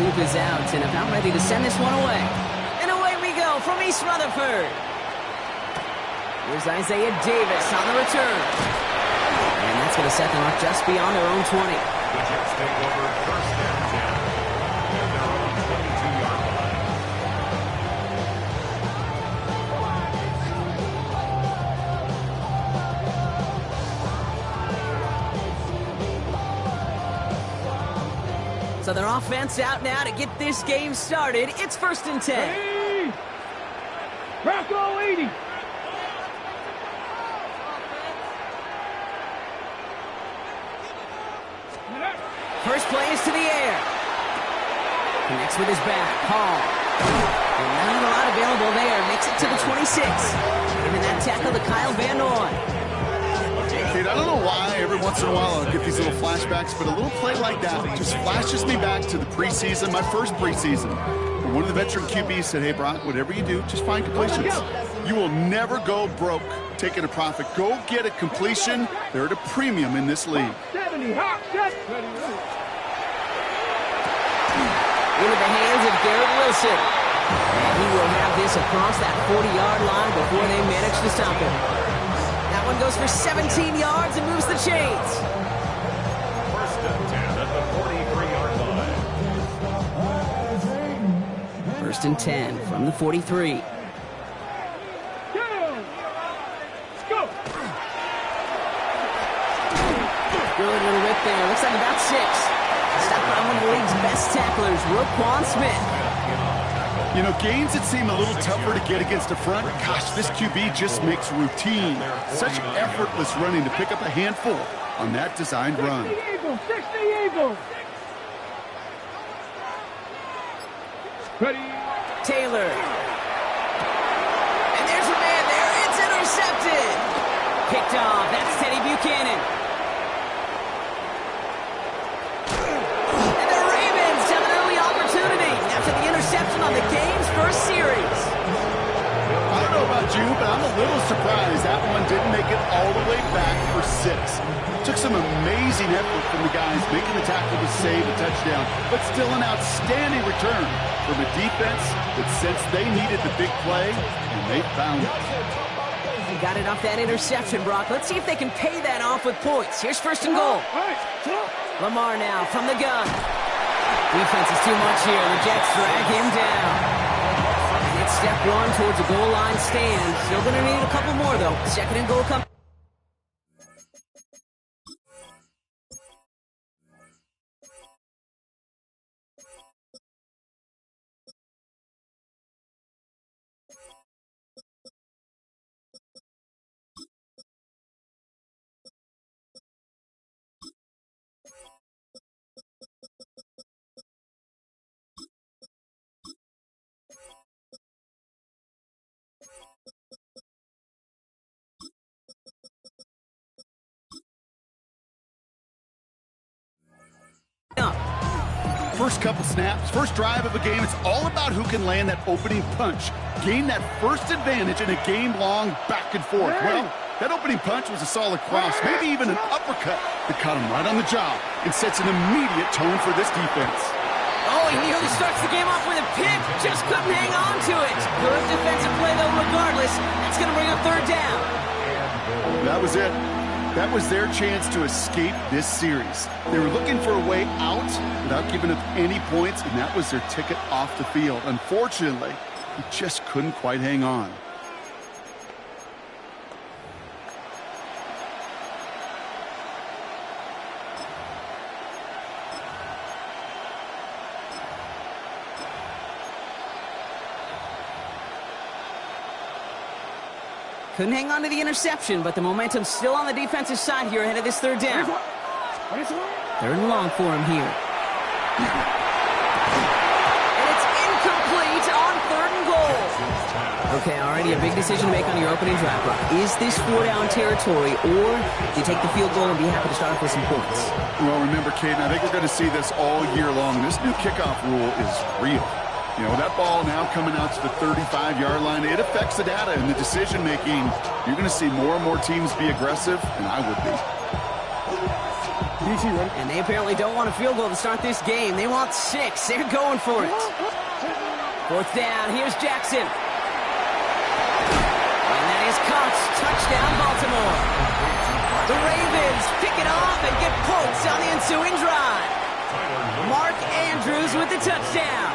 group is out and about ready to send this one away. And away we go from East Rutherford. Here's Isaiah Davis on the return. And that's going to set them up just beyond their own 20. The Jets take over first and 10 at their own 22-yard line. So their offense out now to get this game started. It's first and 10. Hey! Rocco 80! First play is to the air. Connects with his back. Hall. And not a lot available there. Makes it to the 26. Giving that tackle to Kyle Van Noy. Kate, I don't know why every once in a while I'll get these little flashbacks, but a little play like that just flashes me back to the preseason, my first preseason. Where one of the veteran QBs said, hey, Brock, whatever you do, just find completions. You will never go broke taking a profit. Go get a completion. They're at a premium in this league. 70, hot, set. Into the hands of Garrett Wilson. And he will have this across that 40-yard line before they manage to stop him. That one goes for 17 yards and moves the chains. First and 10 at the 43-yard line. First and 10 from the 43. Good little rip there. Looks like about 6. Stopped by one of the league's best tacklers, Roquan Smith. You know, gains that seem a little tougher to get against a front, gosh, this QB just makes routine. Such effortless running to pick up a handful on that designed run. 60 Eagles, 60 Eagles. Ready. Taylor. And there's a man there. It's intercepted. Picked off. That's Teddy Buchanan. And the Ravens have an early opportunity after the interception on the game's first series. I don't know about you, but I'm a little surprised that one didn't make it all the way back for 6. Took some amazing effort from the guys making the tackle to save a touchdown, but still an outstanding return from a defense that sensed they needed the big play, and they found it. He got it off that interception, Brock. Let's see if they can pay that off with points. Here's first and goal. Lamar now from the gun. Defense is too much here. The Jets drag him down. And it's step one towards a goal line stand. Still going to need a couple more, though. Second and goal comes. First couple snaps, first drive of a game, it's all about who can land that opening punch. Gain that first advantage in a game-long back and forth. Well, that opening punch was a solid cross, maybe even an uppercut that caught him right on the jaw and sets an immediate tone for this defense. Oh, he nearly starts the game off with a pick. Just couldn't hang on to it. Good defensive play, though, regardless. That's going to bring up third down. That was it. That was their chance to escape this series. They were looking for a way out without giving up any points, and that was their ticket off the field. Unfortunately, he just couldn't quite hang on. Couldn't hang on to the interception, but the momentum's still on the defensive side here ahead of this third down. Third and long for him here. And it's incomplete on third and goal. Okay, already a big decision to make on your opening drive, Brock. Is this 4-down territory, or do you take the field goal and be happy to start off with some points? Well, remember, Caden, I think we're going to see this all year long. This new kickoff rule is real. You know, that ball now coming out to the 35-yard line, it affects the data and the decision-making. You're going to see more and more teams be aggressive, and I would be. And they apparently don't want a field goal to start this game. They want 6. They're going for it. 4th down. Here's Jackson. And that is caught. Touchdown, Baltimore. The Ravens pick it off and get points on the ensuing drive. Mark Andrews with the touchdown.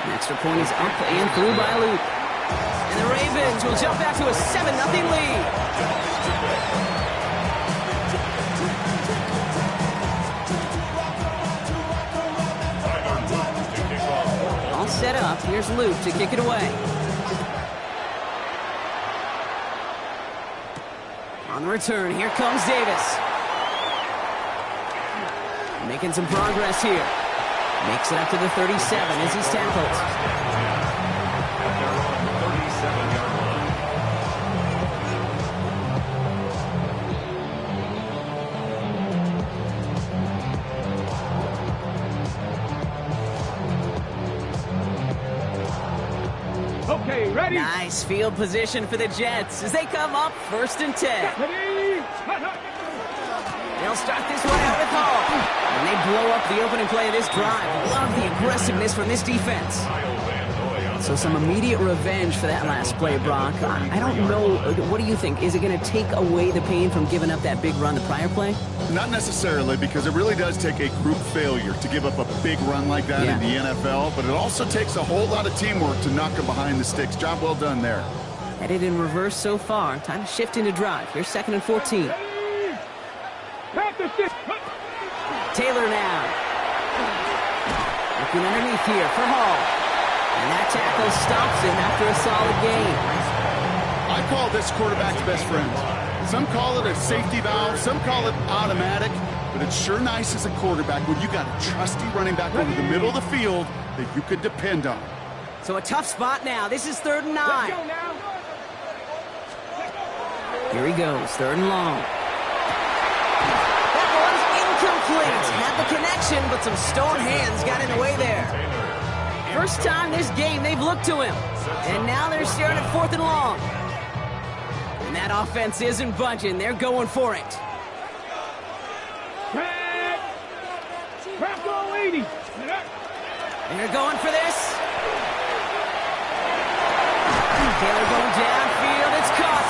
An extra point is up and through by Luke. And the Ravens will jump back to a 7-0 lead. All set up. Here's Luke to kick it away. On the return, here comes Davis. Making some progress here. Makes it up to the 37 as he's tackled. They're on the 37-yard line. Okay, ready? Nice field position for the Jets as they come up 1st and 10. Ready? They'll start this one out with Hall. And they blow up the opening play of this drive. Love the aggressiveness from this defense. So some immediate revenge for that last play, Brock. I don't know. What do you think? Is it going to take away the pain from giving up that big run the prior play? Not necessarily, because it really does take a group failure to give up a big run like that in the NFL, but it also takes a whole lot of teamwork to knock them behind the sticks. Job well done there. Headed in reverse so far. Time to shift into drive. Here's 2nd and 14. Taylor now. Looking underneath here for Hall. And that tackle stops him after a solid gain. I call this quarterback's best friend. Some call it a safety valve, some call it automatic, but it's sure nice as a quarterback when you got a trusty running back over the middle of the field that you could depend on. So a tough spot now. This is 3rd and 9. Here he goes, 3rd and long. That one's incomplete. Had the connection, but some stone hands got in the way there. First time this game they've looked to him. And now they're staring at 4th and long. And that offense isn't budging. They're going for it. Bronco 80. And they're going for this. Taylor going downfield. It's caught.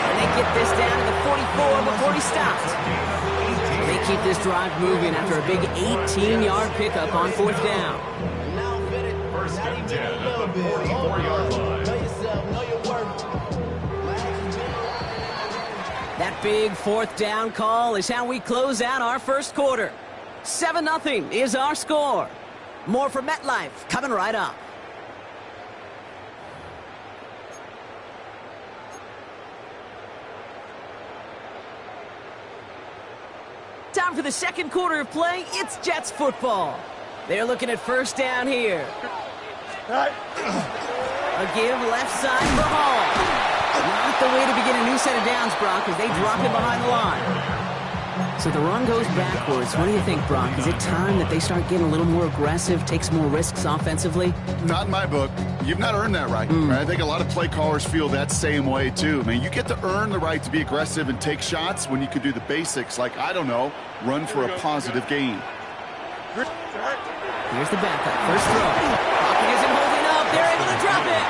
And they get this down to the 44 before he stopped. They keep this drive moving after a big 18-yard pickup on 4th down. 1st and 10 at the 44-yard line. That big 4th down call is how we close out our first quarter. 7-0 is our score. More from MetLife coming right up. Time for the second quarter of play. It's Jets football. They're looking at 1st down here. A give left side for Hall. Not the way to begin a new set of downs, Brock, as they drop it behind the line. So the run goes backwards. What do you think, Brock? Is it time that they start getting a little more aggressive, take some more risks offensively? Not in my book. You've not earned that right. I think a lot of play callers feel that same way, too. I mean, you get to earn the right to be aggressive and take shots when you can do the basics, like, I don't know, run for a positive gain. Here's the backup. First throw. Pocket isn't holding up. They're able to drop it.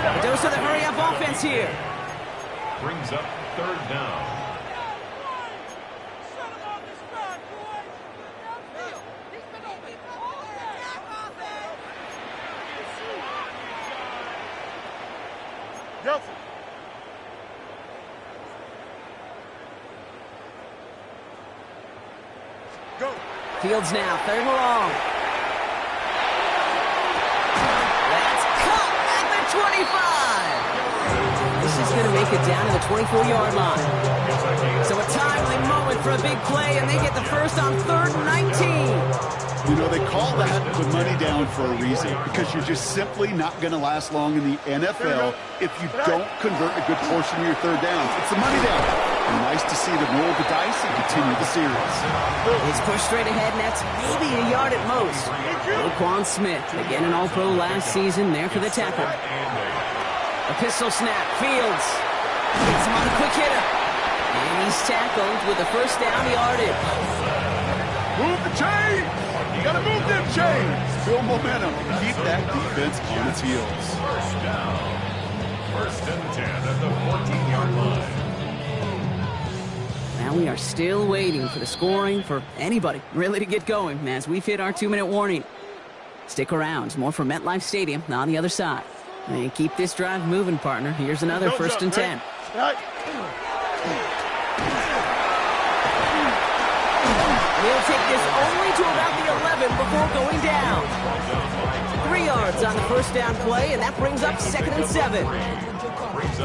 A dose of the hurry-up offense here. Brings up 3rd down. Go. Fields now, 3rd and long. That's caught at the 25. This is going to make it down to the 24-yard line. So a timely moment for a big play, and they get the first on 3rd and 19. You know, they call that the money down for a reason, because you're just simply not going to last long in the NFL if you don't convert a good portion of your 3rd downs. It's the money down. And nice to see them roll the dice and continue the series. He's pushed straight ahead, and that's maybe a yard at most. Roquan Smith, again an All-Pro last season, there for the tackle. A pistol snap, Fields. Gets him on a quick hitter. He's tackled with a first down yardage. Move the chain! You gotta move them chains! Build momentum. Keep that defense on its heels. First down. First and 10 at the 14-yard line. Now we are still waiting for the scoring for anybody really to get going as we've hit our 2-minute warning. Stick around. More from MetLife Stadium on the other side. And keep this drive moving, partner. Here's another first and 10. We'll take this only to about the 11 before going down. 3 yards on the first down play, and that brings up 2nd and 7.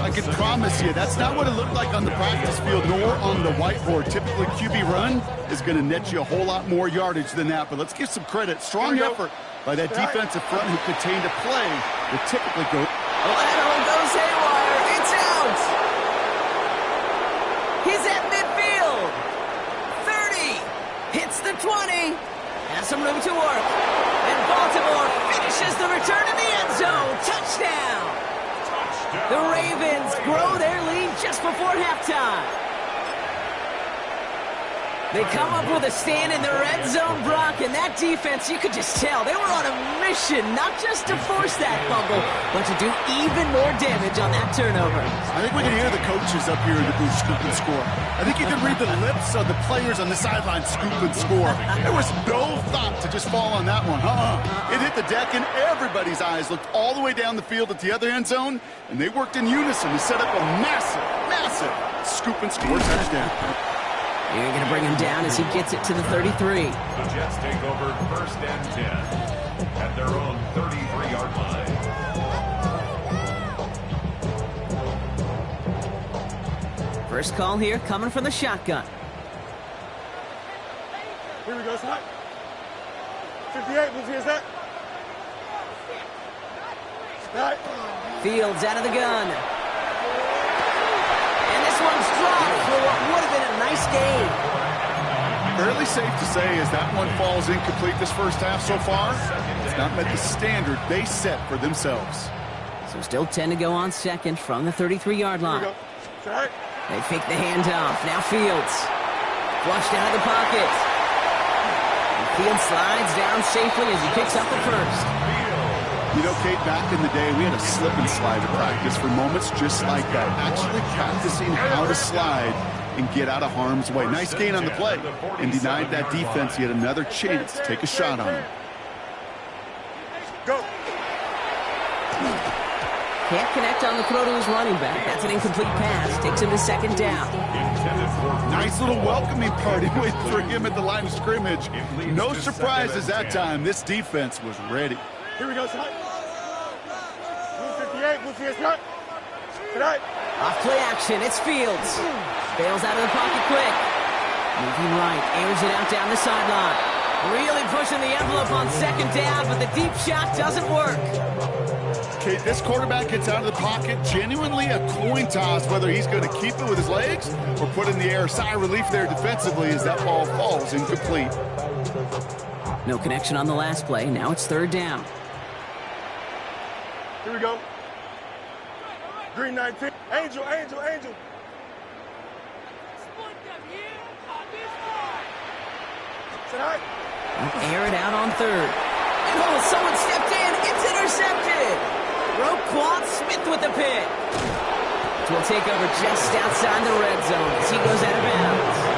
I can promise you, that's not what it looked like on the practice field nor on the whiteboard. Typically, QB run is going to net you a whole lot more yardage than that. But let's give some credit. Strong effort by that defensive front who contained a play that typically goes. Lateral goes haywire. It's out. He's at midfield. 30. Hits the 20. Has some room to work. And Baltimore finishes the return in the end zone. Touchdown. The Ravens grow their lead just before halftime. They come up with a stand in the red zone, Brock, and that defense, you could just tell, they were on a mission, not just to force that fumble, but to do even more damage on that turnover. I think we can hear the coaches up here in the booth scoop and score. I think you can read the lips of the players on the sideline scoop and score. There was no thought to just fall on that one. It hit the deck, and everybody's eyes looked all the way down the field at the other end zone, and they worked in unison to set up a massive, massive scoop and score touchdown. You're going to bring him down as he gets it to the 33. The Jets take over first and 10 at their own 33-yard line. First call here coming from the shotgun. Here we go, son. 58, move here, set. Fields out of the gun. And this one's dropped for what would have been a nice game. Fairly safe to say as that one falls incomplete this first half so far, it's not met the standard they set for themselves. So still 10 to go on second from the 33-yard line. They fake the handoff. Now Fields. Flushed out of the pocket. And Fields slides down safely as he picks up the first. You know, Kate, back in the day, we had a slip and slide to practice for moments just like that. Actually practicing how to slide and get out of harm's way. Nice gain on the play and denied that defense yet another chance to take a shot on him. Go. Can't connect on the throw to his running back. That's an incomplete pass. Takes him to second down. Nice little welcoming party waiting for him at the line of scrimmage. No surprises that time. This defense was ready. Here we go, son. Move 58, move here, son. Tonight. Off play action. It's Fields. Bails out of the pocket quick. Moving right. Airs it out down the sideline. Really pushing the envelope on second down, but the deep shot doesn't work. Okay, this quarterback gets out of the pocket. Genuinely a coin toss whether he's going to keep it with his legs or put in the air. Sigh of relief there defensively as that ball falls incomplete. No connection on the last play. Now it's third down. Here we go. Green 19. Angel, angel, angel. Tonight. Air it out on third. And someone stepped in. It's intercepted. Roquan Smith with the pick. Will take over just outside the red zone as he goes out of bounds.